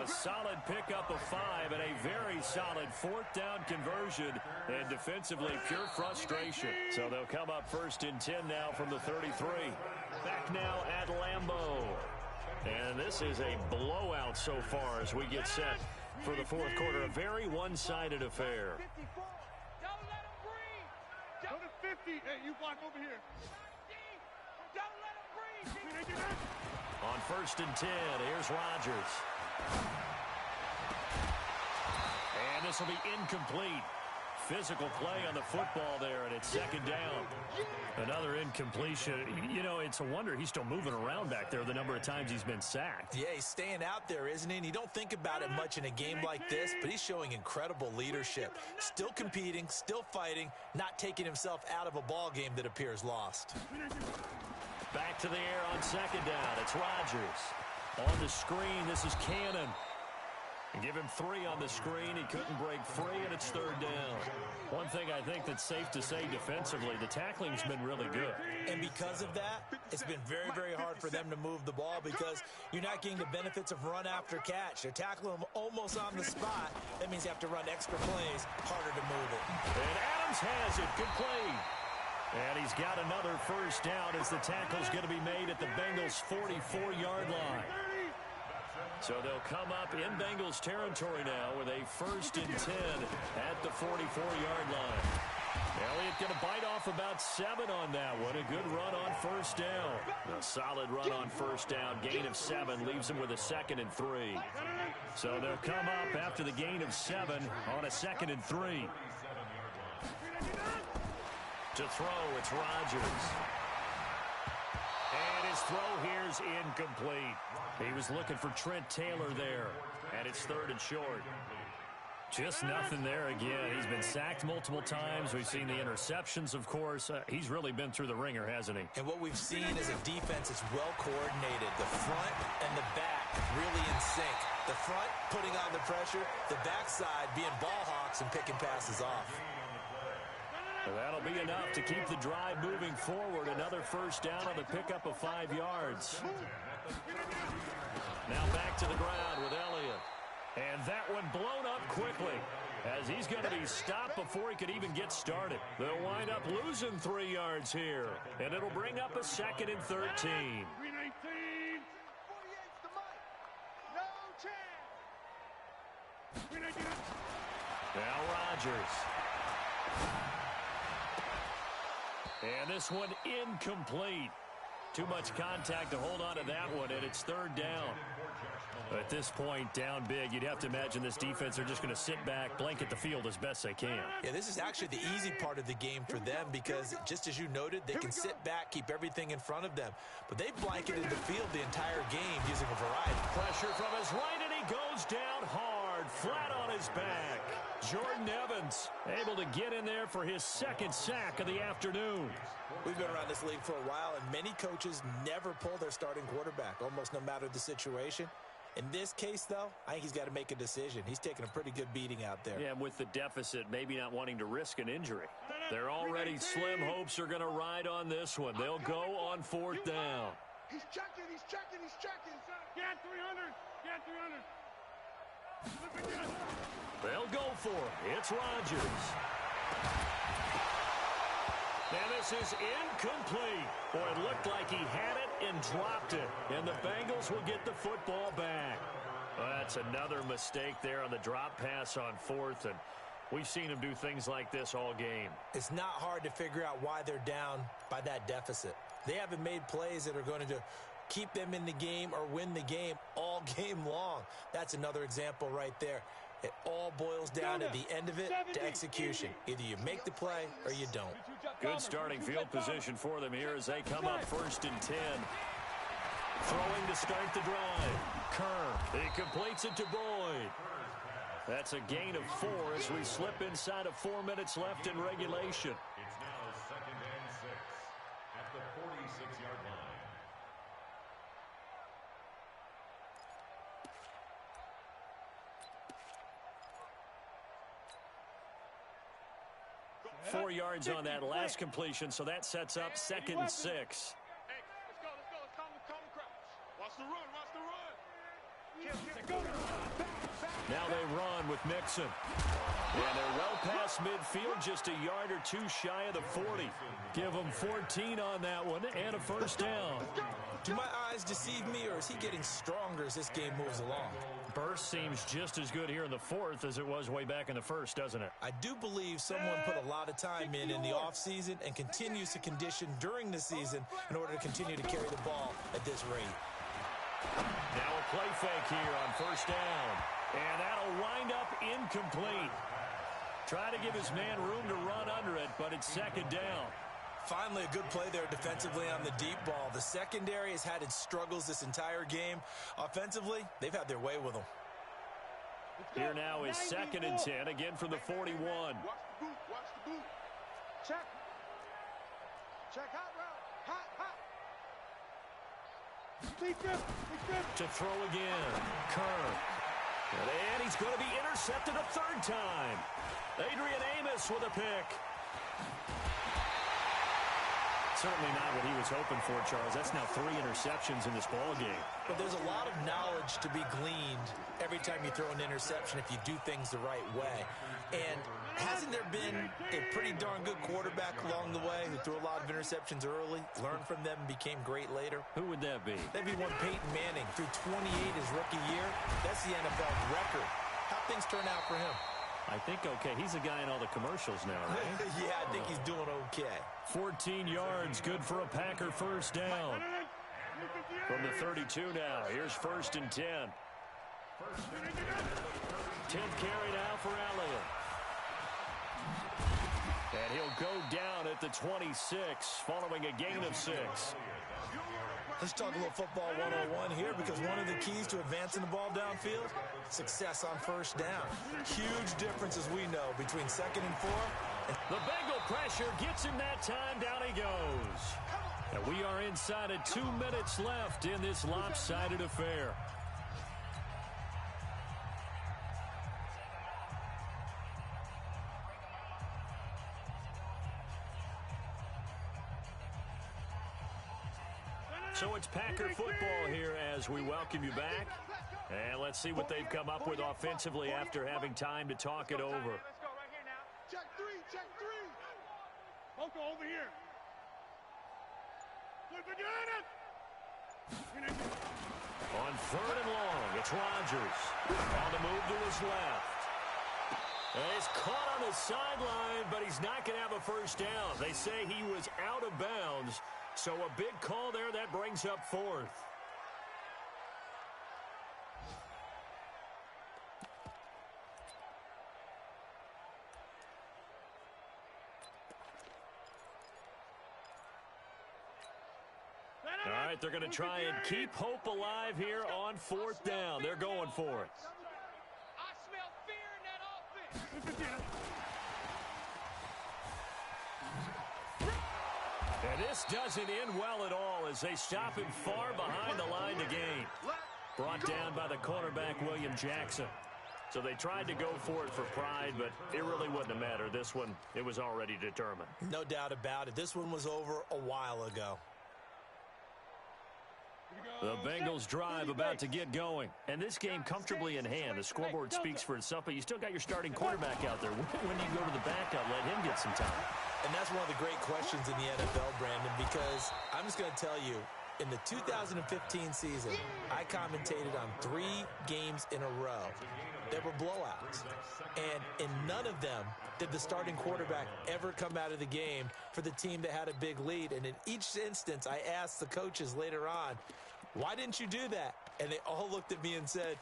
Speaker 1: A solid pickup of 5 and a very solid 4th down conversion. And defensively, pure frustration. So they'll come up 1st and 10 now from the 33. Back now at Lambeau. And this is a blowout so far as we get set for the 4th quarter. A very one-sided affair.
Speaker 2: Don't let him breathe.
Speaker 4: Go to 50. Hey, you block over here.
Speaker 2: Don't let him breathe.
Speaker 1: On 1st and 10, here's Rodgers. And this will be incomplete. Physical play on the football there, and it's 2nd down. Another incompletion. You know, it's a wonder he's still moving around back there the number of times he's been sacked.
Speaker 3: Yeah, he's staying out there, isn't he? And you don't think about it much in a game like this, but he's showing incredible leadership. Still competing, still fighting, not taking himself out of a ball game that appears lost.
Speaker 1: Back to the air on 2nd down. It's Rodgers. On the screen, this is Cannon. And give him 3 on the screen. He couldn't break free, and it's 3rd down. One thing I think that's safe to say defensively, the tackling's been really good.
Speaker 3: And because of that, it's been very, very hard for them to move the ball because you're not getting the benefits of run after catch. They're tackling them almost on the spot. That means you have to run extra plays, harder to move it.
Speaker 1: And Adams has it, complete. And he's got another 1st down as the tackle's going to be made at the Bengals' 44-yard line. So they'll come up in Bengals territory now with a 1st and 10 at the 44-yard line. Elliott going to bite off about 7 on that one. A good run on 1st down. A solid run on 1st down. Gain of 7 leaves him with a 2nd and 3. So they'll come up after the gain of 7 on a 2nd and 3. To throw, it's Rodgers. And his throw here's incomplete. He was looking for Trent Taylor there. And it's 3rd and short. Just nothing there again. He's been sacked multiple times. We've seen the interceptions, of course. He's really been through the ringer, hasn't he?
Speaker 3: And what we've seen is a defense that's well coordinated. The front and the back really in sync. The front putting on the pressure. The backside being ball hawks and picking passes off.
Speaker 1: That'll be enough to keep the drive moving forward. Another 1st down on the pickup of 5 yards. Now back to the ground with Elliott. And that one blown up quickly as he's going to be stopped before he could even get started. They'll wind up losing 3 yards here. And it'll bring up a 2nd and 13.
Speaker 2: 319.
Speaker 4: 48's the mic. No chance.
Speaker 2: 319.
Speaker 1: Now Rodgers. And this one incomplete. Too much contact to hold on to that one, and it's 3rd down. At this point, down big, you'd have to imagine this defense are just going to sit back, blanket the field as best they can.
Speaker 3: Yeah, this is actually the easy part of the game for them because, just as you noted, they can sit back, keep everything in front of them. But they've blanketed the field the entire game using a variety.
Speaker 1: Pressure from his right, and he goes down hard, flat on his back. Jordan Evans able to get in there for his 2nd sack of the afternoon.
Speaker 3: We've been around this league for a while, and many coaches never pull their starting quarterback, almost no matter the situation. In this case, though, I think he's got to make a decision. He's taking a pretty good beating out there.
Speaker 1: Yeah, and with the deficit, maybe not wanting to risk an injury. They're already slim hopes are going to ride on this one. They'll go on 4th down.
Speaker 4: He's checking. He's checking. He's checking.
Speaker 2: Get 300. Get 300.
Speaker 1: They'll go for it. It's Rodgers. And this is incomplete. Boy, it looked like he had it and dropped it. And the Bengals will get the football back. Well, that's another mistake there on the drop pass on fourth. And we've seen him do things like this all game.
Speaker 3: It's not hard to figure out why they're down by that deficit. They haven't made plays that are going to keep them in the game or win the game all game long. That's another example right there. It all boils down at the end of it to execution. Either you make the play or you don't.
Speaker 1: Good starting field position for them here as they come up 1st and 10. Throwing to start the drive. Kerr. He completes it to Boyd. That's a gain of 4 as we slip inside of 4 minutes left in regulation.
Speaker 5: It's now 2nd and 6 at the 46-yard line.
Speaker 1: Four yards on that last completion, so that sets up 2nd and 6.
Speaker 2: Hey, let's go. Let's calm the crowd. Watch the run.
Speaker 1: Now they run with Mixon. And they're well past midfield, just a yard or 2 shy of the 40. Give them 14 on that one and a first down.
Speaker 3: Do my eyes deceive me, or is he getting stronger as this game moves along?
Speaker 1: Burst seems just as good here in the 4th as it was way back in the 1st, doesn't it?
Speaker 3: I do believe someone put a lot of time in the offseason and continues to condition during the season in order to continue to carry the ball at this rate.
Speaker 1: Now a play fake here on 1st down. And that'll wind up incomplete. Try to give his man room to run under it, but it's 2nd down.
Speaker 3: Finally, a good play there defensively on the deep ball. The secondary has had its struggles this entire game. Offensively, they've had their way with them.
Speaker 1: Here now is 2nd and 10, again from the 41.
Speaker 4: Watch the boot. Check. Check hot route. Hot.
Speaker 1: To throw again. Kerr. And he's going to be intercepted a 3rd time. Adrian Amos with a pick. Certainly not what he was hoping for, Charles. That's now 3 interceptions in this ball game.
Speaker 3: But there's a lot of knowledge to be gleaned every time you throw an interception if you do things the right way. And hasn't there been a pretty darn good quarterback along the way who threw a lot of interceptions early, learned from them, and became great later?
Speaker 1: Who would that be?
Speaker 3: That'd be one Peyton Manning, threw 28 his rookie year. That's the NFL record. How'd things turn out for him?
Speaker 1: I think okay. He's a guy in all the commercials now, right?
Speaker 3: Yeah, I think he's doing okay.
Speaker 1: 14 yards, good for a Packer first down. From the 32 now, here's 1st and 10. 10th carry now for Elliott. And he'll go down at the 26, following a gain of 6.
Speaker 3: Let's talk a little football 101 here, because one of the keys to advancing the ball downfield, success on 1st down. Huge difference, as we know, between 2nd and 4.
Speaker 1: The Bengal pressure gets him that time. Down he goes. And we are inside of 2 minutes left in this lopsided affair. So it's Packer football here as we welcome you back. And let's see what they've come up with offensively after having time to talk it over.
Speaker 2: Let's go right here now.
Speaker 4: Check 3.
Speaker 2: Both over here.
Speaker 1: On 3rd and long, it's Rodgers. On the move to his left. And he's caught on the sideline, but he's not going to have a first down. They say he was out of bounds. So a big call there that brings up 4th. All right, they're going to try and keep hope alive here on 4th down. They're going for it.
Speaker 2: I smell fear in that offense.
Speaker 1: And this doesn't end well at all as they stop him far behind the line to gain. Brought down by the cornerback, William Jackson. So they tried to go for it for pride, but it really wouldn't have mattered. This one, it was already determined.
Speaker 3: No doubt about it. This one was over a while ago.
Speaker 1: The Bengals drive about to get going. And this game comfortably in hand. The scoreboard speaks for itself, but you still got your starting quarterback out there. When do you go to the backup, let him get some time?
Speaker 3: And that's one of the great questions in the NFL, Brandon, because I'm just going to tell you, in the 2015 season, I commentated on 3 games in a row that were blowouts. And in none of them did the starting quarterback ever come out of the game for the team that had a big lead. And in each instance, I asked the coaches later on, why didn't you do that? And they all looked at me and said,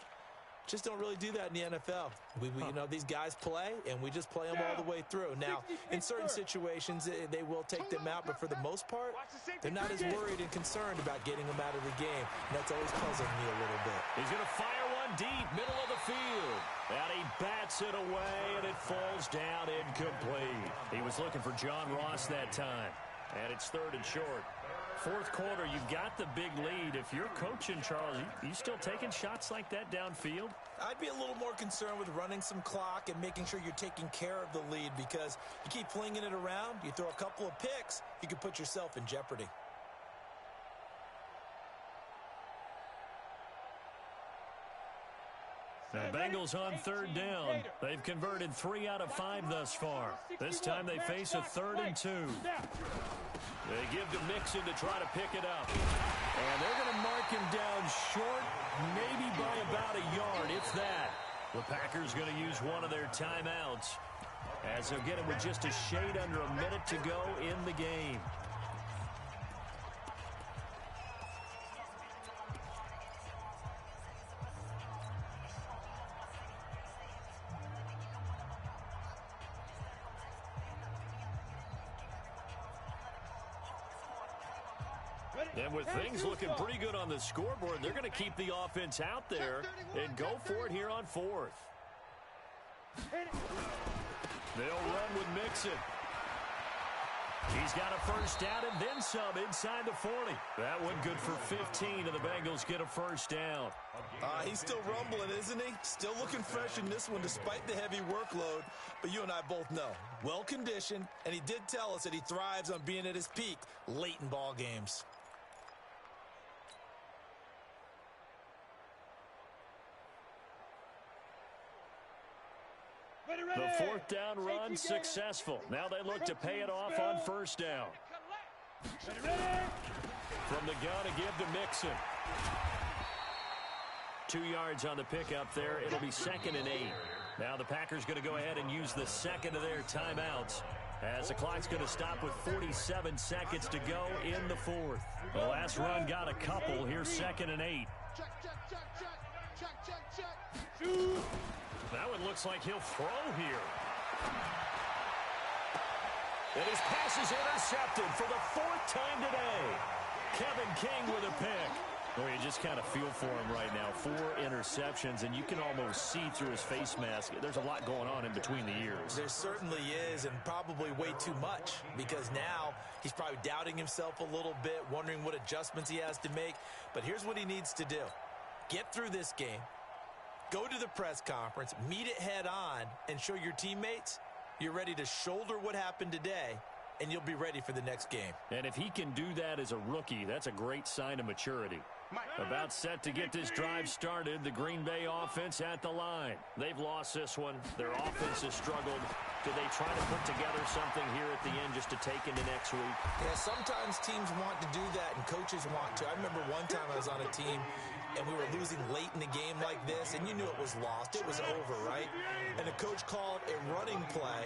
Speaker 3: just don't really do that in the NFL. You know, these guys play, and we just play them all the way through. Now, in certain situations, they will take them out, but for the most part, they're not as worried and concerned about getting them out of the game. And that's always puzzled me a little bit.
Speaker 1: He's going to fire one deep, middle of the field. And he bats it away, and it falls down incomplete. He was looking for John Ross that time. And it's 3rd and short. 4th quarter, you've got the big lead. If you're coaching, Charles, you still taking shots like that downfield?
Speaker 3: I'd be a little more concerned with running some clock and making sure you're taking care of the lead, because you keep flinging it around, you throw a couple of picks, you can put yourself in jeopardy.
Speaker 1: The Bengals on 3rd down. They've converted 3 out of 5 thus far. This time they face a 3rd and 2. They give to Mixon to try to pick it up. And they're going to mark him down short, maybe by about a yard, if that. The Packers going to use one of their timeouts, as they'll get him with just a shade under a minute to go in the game. And with things looking pretty good on the scoreboard, they're going to keep the offense out there and go for it here on 4th. They'll run with Mixon. He's got a 1st down and then some inside the 40. That one good for 15, and the Bengals get a 1st down.
Speaker 3: He's still rumbling, isn't he? Still looking fresh in this one despite the heavy workload. But you and I both know, well-conditioned, and he did tell us that he thrives on being at his peak late in ball games.
Speaker 1: The 4th down run successful. Now they look to pay it off on 1st down. From the gun, a give to Mixon. 2 yards on the pickup there. It'll be 2nd and 8. Now the Packers going to go ahead and use the 2nd of their timeouts, as the clock's going to stop with 47 seconds to go in the 4th. The last run got a couple. Here's 2nd and 8. That one looks like he'll throw here. And his pass is intercepted for the 4th time today. Kevin King with a pick. Well, you just kind of feel for him right now. 4 interceptions, and you can almost see through his face mask. There's a lot going on in between the ears.
Speaker 3: There certainly is, and probably way too much, because now he's probably doubting himself a little bit, wondering what adjustments he has to make. But here's what he needs to do. Get through this game. Go to the press conference, meet it head on, and show your teammates you're ready to shoulder what happened today, and you'll be ready for the next game.
Speaker 1: And if he can do that as a rookie, that's a great sign of maturity. About set to get this drive started, the Green Bay offense at the line. They've lost this one. Their offense has struggled. Do they try to put together something here at the end just to take into next week?
Speaker 3: Yeah, sometimes teams want to do that, and coaches want to. I remember one time I was on a team, and we were losing late in the game like this, and you knew it was lost. It was over, right? And the coach called a running play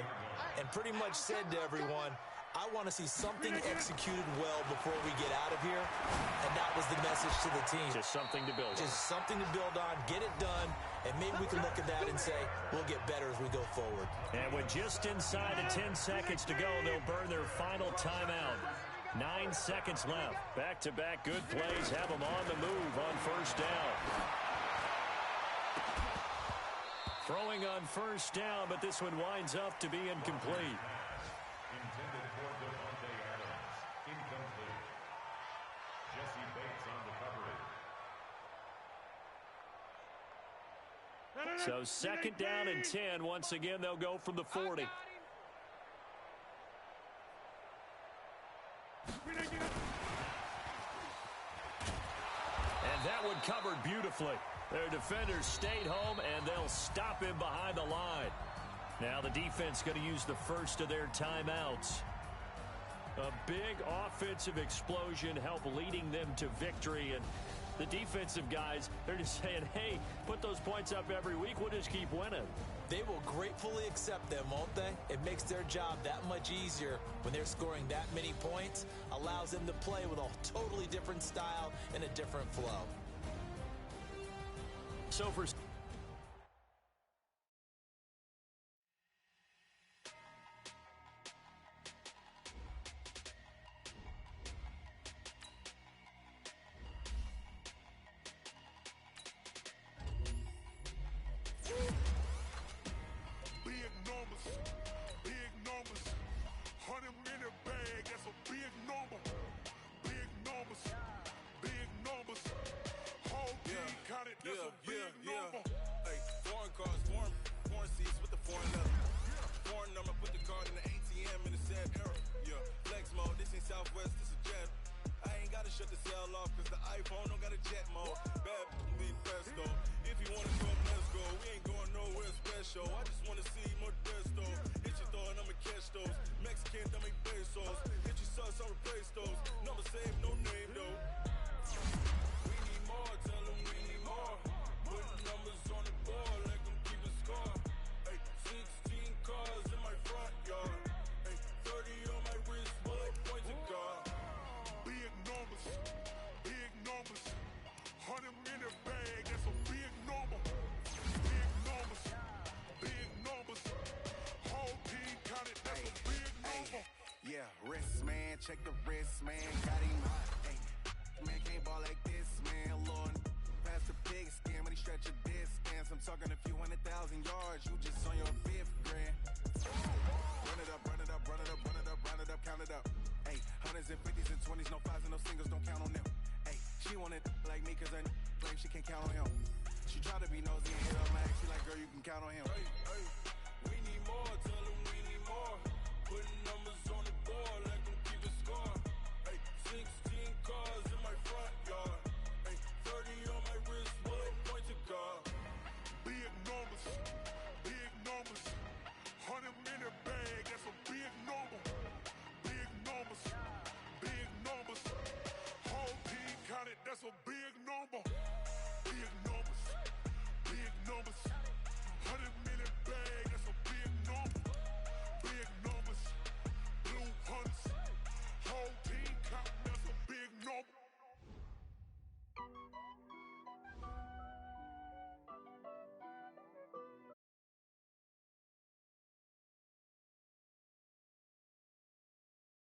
Speaker 3: and pretty much said to everyone, I want to see something executed well before we get out of here. And that was the message to the team.
Speaker 1: Just something to build on.
Speaker 3: Just something to build on, get it done, and maybe we can look at that and say, we'll get better as we go forward.
Speaker 1: And with just inside of 10 seconds to go, they'll burn their final timeout. 9 seconds left. Back-to-back good plays have them on the move on 1st down. Throwing on 1st down, but this one winds up to be incomplete.
Speaker 5: Intended for Devontae Adams. Incomplete. Jesse Bates on the coverage.
Speaker 1: So 2nd down and 10. Once again, they'll go from the 40. one covered beautifully. Their defenders stayed home, and they'll stop him behind the line. Now the defense going to use the first of their timeouts. A big offensive explosion helped leading them to victory. And the defensive guys, they're just saying, hey, put those points up every week. We'll just keep winning.
Speaker 3: They will gratefully accept them, won't they? It makes their job that much easier when they're scoring that many points. Allows them to play with a totally different style and a different flow.
Speaker 1: So for
Speaker 4: big numbers, 100 minute bag, that's a big number. Big numbers, whole team counted, that's a big number.
Speaker 6: Hey, foreign cars, foreign seats with the foreign leather. Foreign number, put the card in the ATM in the sad era. Yeah, flex mode, this ain't Southwest, this is Jet. I ain't gotta shut the cell off, cause the iPhone don't got a jet mode. Bad be presto. If you wanna come, let's go. We ain't going nowhere special. I just wanna see more desto. Hit your throw and I'ma catch those. Mexican, don't make pesos. Hit your sus, I'll replace those. Number save, no name though. We need more, tell them we need more. Put numbers on the board, like I'm keeping score. Hey, 16 cars in my front yard. Hey, 30 on my wrist, bullet point to God.
Speaker 4: Big numbers, 100 minute bag, that's a big number. Big numbers, whole team counted, that's a big number.
Speaker 6: Yeah, wrist man, check the wrist man, got him hot. Hey, man can't ball like this, man. Lord, pass the pig skin when he stretch a distance. I'm talking a few 100,000 yards, you just on your 5th grand. Run it up, count it up. Hey, hundreds and 50s and 20s, no 5s and no singles, don't count on them. Hey, she want it like me, cause I claim she can't count on him. She try to be nosy and hit up max, she like, girl, you can count on him. Hey, we need more, tell them we need more. Putting numbers on the board like I'm keeping score. Hey, 16 cars in my front yard. Hey, 30 on my wrist, bullet point to God.
Speaker 4: Big numbers, 100 minute bag, that's a big number. Big numbers, whole team counted, that's a big number. Big